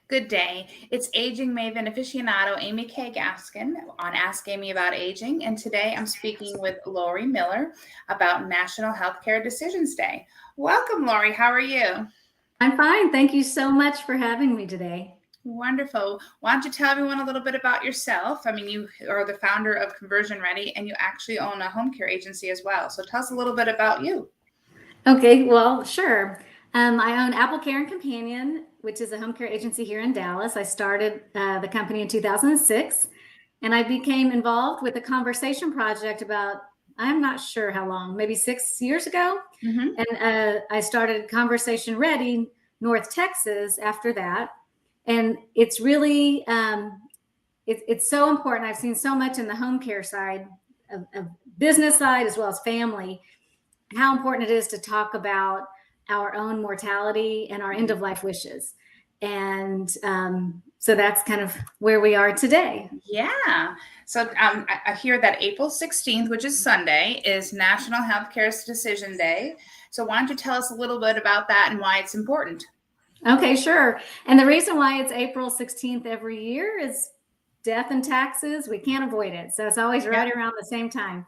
Good day. It's Aging Maven aficionado Amy K. Gaskin on Ask Amy About Aging, and today I'm speaking with Laurie Miller about National Healthcare Decisions Day. Welcome, Laurie. How are you? I'm fine. Thank you so much for having me today. Wonderful. Why don't you tell everyone a little bit about yourself? I mean, you are the founder of Conversion Ready, and you actually own a home care agency as well. So tell us a little bit about you. Okay, well, sure. I own Apple Care and Companion, which is a home care agency here in Dallas. I started the company in 2006, and I became involved with a conversation project about, I'm not sure how long, maybe 6 years ago. And I started Conversation Ready, North Texas, after that. And it's really, it's so important. I've seen so much in the home care side, of business side, as well as family, how important it is to talk about our own mortality and our end of life wishes. And so that's kind of where we are today. Yeah. So I hear that April 16th, which is Sunday, is National Healthcare Decision Day. So why don't you tell us a little bit about that and why it's important? Okay, sure. And the reason why it's April 16th every year is death and taxes. We can't avoid it. So it's always right around the same time.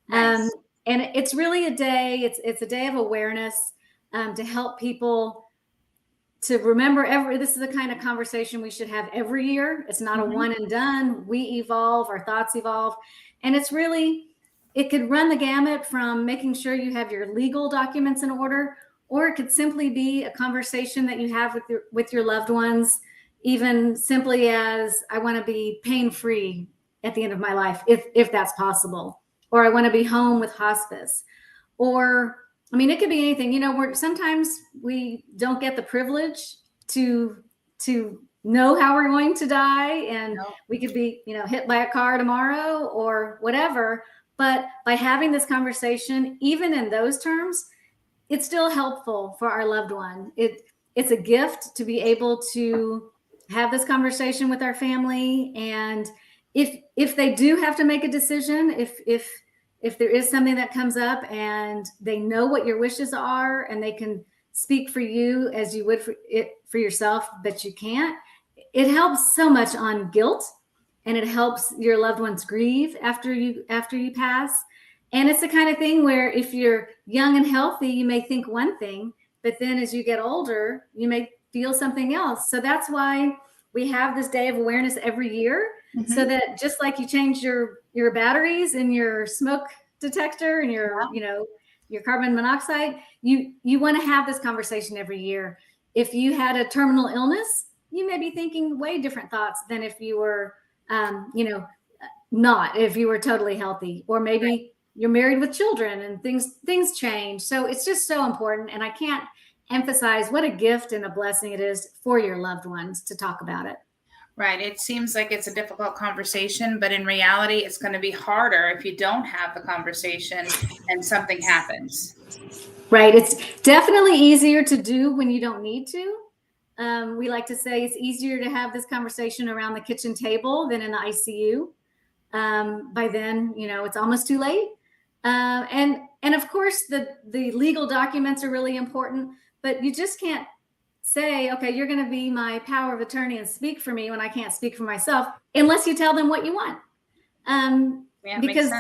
Nice. And it's really a day, it's a day of awareness to help people to remember this is the kind of conversation we should have every year. It's not a one and done. We evolve, our thoughts evolve. And it's really, it could run the gamut from making sure you have your legal documents in order, or it could simply be a conversation that you have with your loved ones, even simply as, I want to be pain-free at the end of my life, if that's possible, or I want to be home with hospice, or I mean, it could be anything. You know, sometimes we don't get the privilege to know how we're going to die, and we could be, hit by a car tomorrow or whatever. But by having this conversation, even in those terms, it's still helpful for our loved one. It's a gift to be able to have this conversation with our family, and if they do have to make a decision, if there is something that comes up and they know what your wishes are and they can speak for you as you would for yourself, but you can't, it helps so much on guilt, and it helps your loved ones grieve after you pass. And it's the kind of thing where if you're young and healthy, you may think one thing, but then as you get older, you may feel something else. So that's why we have this day of awareness every year, so that just like you change your batteries in your smoke detector and your carbon monoxide, you want to have this conversation every year. If you had a terminal illness, you may be thinking way different thoughts than if you were, not, if you were totally healthy, or maybe you're married with children and things change. So it's just so important. And I can't emphasize what a gift and a blessing it is for your loved ones to talk about it. Right. It seems like it's a difficult conversation, but in reality, it's going to be harder if you don't have the conversation and something happens. Right. It's definitely easier to do when you don't need to. We like to say it's easier to have this conversation around the kitchen table than in the ICU. By then, it's almost too late. And of course, the legal documents are really important, but you just can't say, okay, you're going to be my power of attorney and speak for me when I can't speak for myself, unless you tell them what you want. Because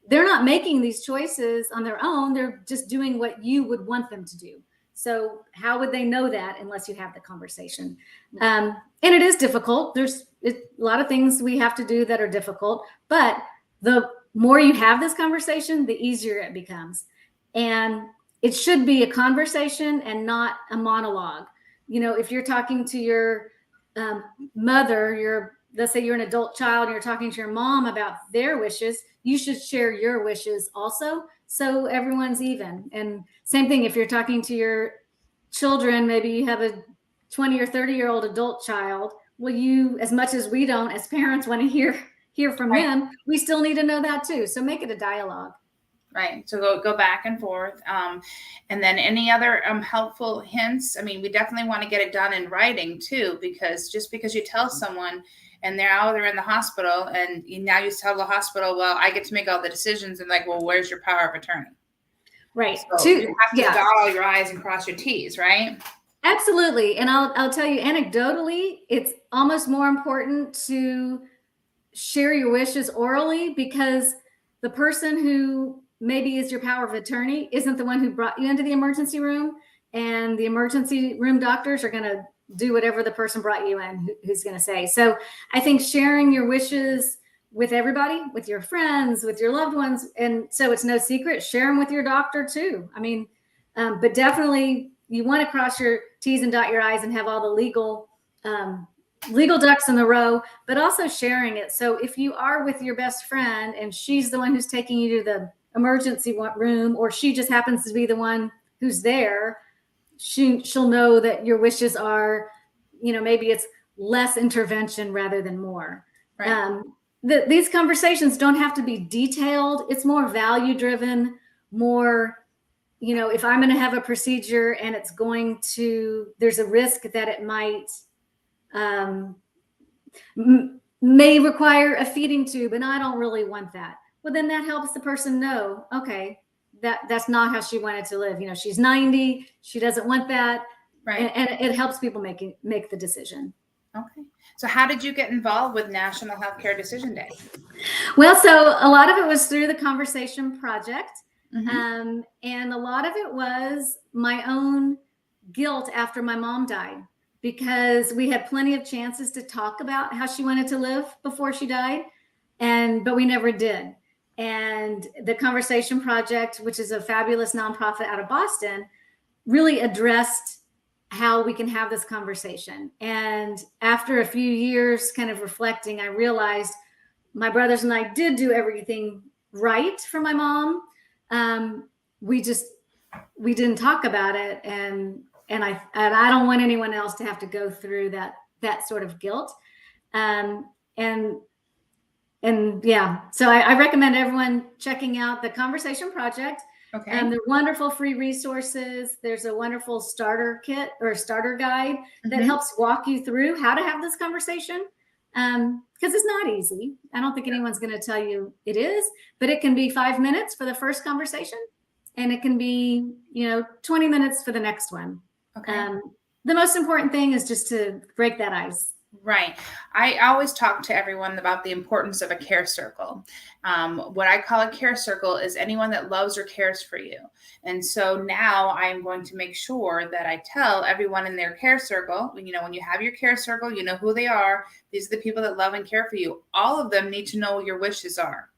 they're not making these choices on their own. They're just doing what you would want them to do. So how would they know that unless you have the conversation? And it is difficult. There's a lot of things we have to do that are difficult, but the more you have this conversation, the easier it becomes. And it should be a conversation and not a monologue. If you're talking to your mother, let's say you're an adult child and you're talking to your mom about their wishes, you should share your wishes also, so everyone's even. And same thing, if you're talking to your children, maybe you have a 20 or 30-year-old adult child. Well, you, as much as we don't, as parents, want to hear from them, we still need to know that too. So make it a dialogue. Right. So go back and forth. And then any other helpful hints? I mean, we definitely want to get it done in writing too, because just because you tell someone and they're in the hospital and now you tell the hospital, well, I get to make all the decisions, and like, well, where's your power of attorney? Right. So you have to dot all your I's and cross your T's, right? Absolutely. And I'll tell you anecdotally, it's almost more important to share your wishes orally, because the person who maybe is your power of attorney isn't the one who brought you into the emergency room, and the emergency room doctors are going to do whatever the person brought you in who's going to say. So I think sharing your wishes with everybody, with your friends, with your loved ones, and so it's no secret, share them with your doctor too. I mean, but definitely you want to cross your T's and dot your I's and have all the legal ducks in the row, but also sharing it. So if you are with your best friend and she's the one who's taking you to the emergency room, or she just happens to be the one who's there, she'll know that your wishes are, maybe it's less intervention rather than more. Right. These conversations don't have to be detailed. It's more value driven, more, if I'm going to have a procedure and there's a risk that it might may require a feeding tube, and I don't really want that. Well, then that helps the person know, okay, that's not how she wanted to live. She's 90, she doesn't want that. Right. And it helps people make the decision. Okay. So how did you get involved with National Healthcare Decision Day? Well, so a lot of it was through the Conversation Project. Mm-hmm. And a lot of it was my own guilt after my mom died, because we had plenty of chances to talk about how she wanted to live before she died, but we never did. And the Conversation Project, which is a fabulous nonprofit out of Boston, really addressed how we can have this conversation. And after a few years kind of reflecting, I realized my brothers and I did do everything right for my mom. We didn't talk about it, and I don't want anyone else to have to go through that sort of guilt. And yeah, so I recommend everyone checking out the Conversation Project. Okay. They're wonderful free resources. There's a wonderful starter kit or starter guide that helps walk you through how to have this conversation. Because it's not easy. I don't think anyone's going to tell you it is, but it can be 5 minutes for the first conversation, and it can be, 20 minutes for the next one. Okay. The most important thing is just to break that ice. Right. I always talk to everyone about the importance of a care circle. What I call a care circle is anyone that loves or cares for you. And so now I'm going to make sure that I tell everyone in their care circle, when you have your care circle, you know who they are. These are the people that love and care for you. All of them need to know what your wishes are,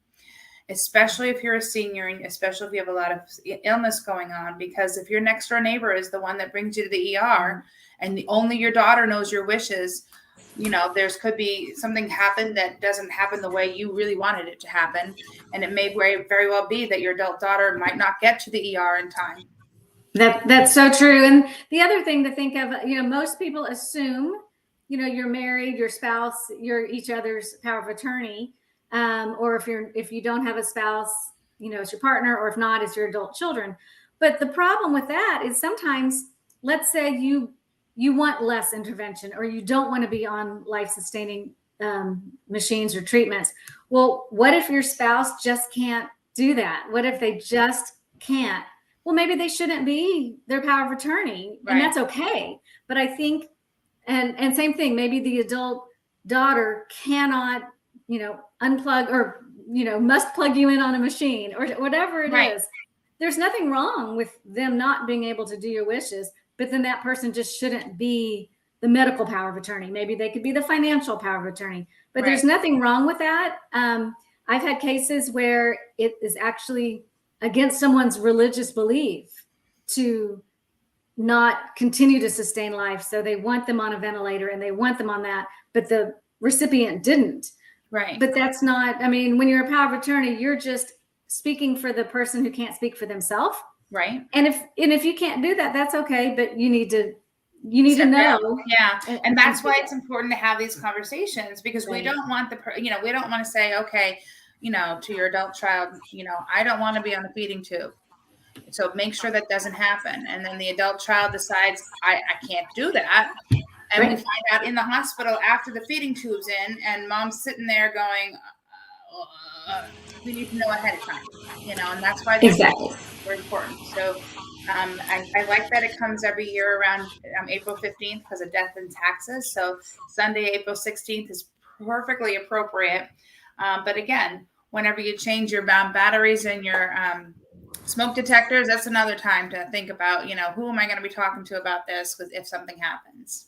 especially if you're a senior, and especially if you have a lot of illness going on, because if your next door neighbor is the one that brings you to the ER and only your daughter knows your wishes, there's could be something happen that doesn't happen the way you really wanted it to happen. And it may very well be that your adult daughter might not get to the ER in time. That's so true. And the other thing to think of, most people assume, you're married, your spouse, you're each other's power of attorney. Or if you don't have a spouse, it's your partner, or if not, it's your adult children. But the problem with that is sometimes, let's say you want less intervention, or you don't want to be on life-sustaining machines or treatments. Well, what if your spouse just can't do that? What if they just can't? Well, maybe they shouldn't be their power of attorney, Right. And that's okay. But I think, and same thing, maybe the adult daughter cannot, unplug, or, must plug you in on a machine, or whatever it is. There's nothing wrong with them not being able to do your wishes, but then that person just shouldn't be the medical power of attorney. Maybe they could be the financial power of attorney, but there's nothing wrong with that. I've had cases where it is actually against someone's religious belief to not continue to sustain life. So they want them on a ventilator and they want them on that, but the recipient didn't. Right. But that's not, when you're a power of attorney, you're just speaking for the person who can't speak for themselves. Right. And if you can't do that, that's okay. But you need to know. Yeah. And that's why it's important to have these conversations, because we don't want we don't want to say, okay, to your adult child, I don't want to be on the feeding tube. So make sure that doesn't happen. And then the adult child decides, I can't do that. And we find out in the hospital after the feeding tube's in, and mom's sitting there going, we need to know ahead of time, and that's why these Exactly. are important. So I like that it comes every year around April 15th because of death and taxes. So Sunday, April 16th is perfectly appropriate. But again, whenever you change your batteries and your smoke detectors, that's another time to think about, who am I going to be talking to about this if something happens.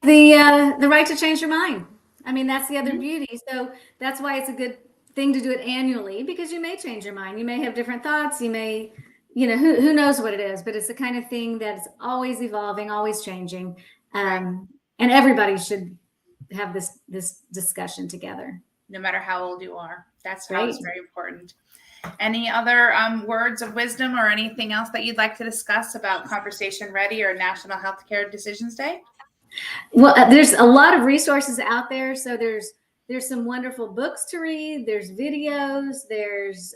The right to change your mind. I mean, that's the other beauty. So that's why it's a good thing to do it annually, because you may change your mind. You may have different thoughts. You may, who knows what it is, but it's the kind of thing that's always evolving, always changing. And everybody should have this discussion together. No matter how old you are. That's how Right. it's very important. Any other words of wisdom or anything else that you'd like to discuss about Conversation Ready or National Healthcare Decisions Day? Well, there's a lot of resources out there. So there's some wonderful books to read. There's videos. There's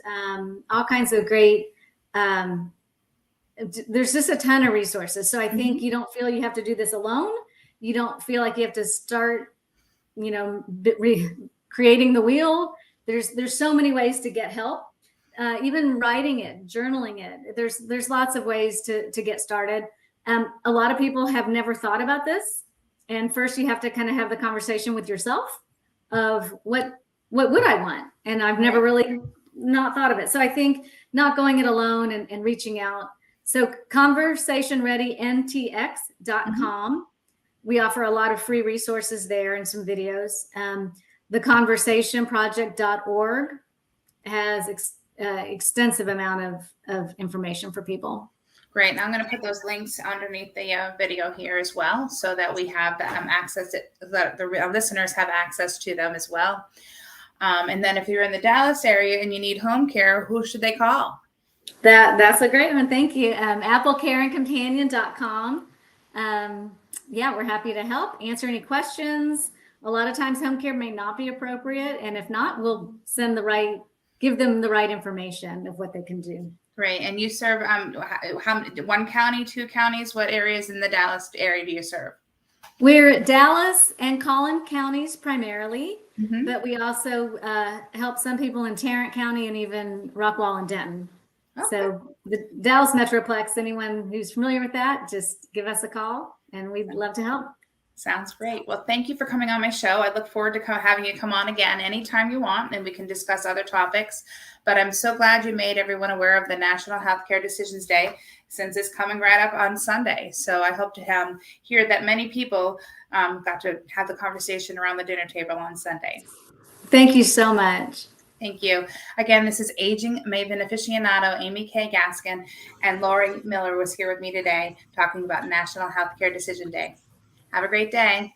all kinds of great. There's just a ton of resources. So I think you don't feel you have to do this alone. You don't feel like you have to start, creating the wheel. There's so many ways to get help. Even writing it, journaling it. There's lots of ways to get started. A lot of people have never thought about this. And first you have to kind of have the conversation with yourself of what would I want? And I've never really not thought of it. So I think not going it alone and reaching out. So conversationreadynTX.com. We offer a lot of free resources there and some videos. Theconversationproject.org has extensive amount of information for people. Great. And I'm going to put those links underneath the video here as well, so that we have access, that the listeners have access to them as well. And then if you're in the Dallas area and you need home care, who should they call? That's a great one. Thank you. applecareandcompanion.com. Yeah, we're happy to help answer any questions. A lot of times home care may not be appropriate. And if not, we'll give them the right information of what they can do. Great. And you serve one county, two counties? What areas in the Dallas area do you serve? We're Dallas and Collin counties primarily, but we also help some people in Tarrant County and even Rockwall and Denton. Okay. So the Dallas Metroplex, anyone who's familiar with that, just give us a call and we'd love to help. Sounds great. Well, thank you for coming on my show. I look forward to having you come on again anytime you want, and we can discuss other topics. But I'm so glad you made everyone aware of the National Healthcare Decisions Day, since it's coming right up on Sunday. So I hope to hear that many people got to have the conversation around the dinner table on Sunday. Thank you so much. Thank you. Again, this is Aging Maven aficionado Amy K. Gaskin, and Laurie Miller was here with me today talking about National Healthcare Decision Day. Have a great day.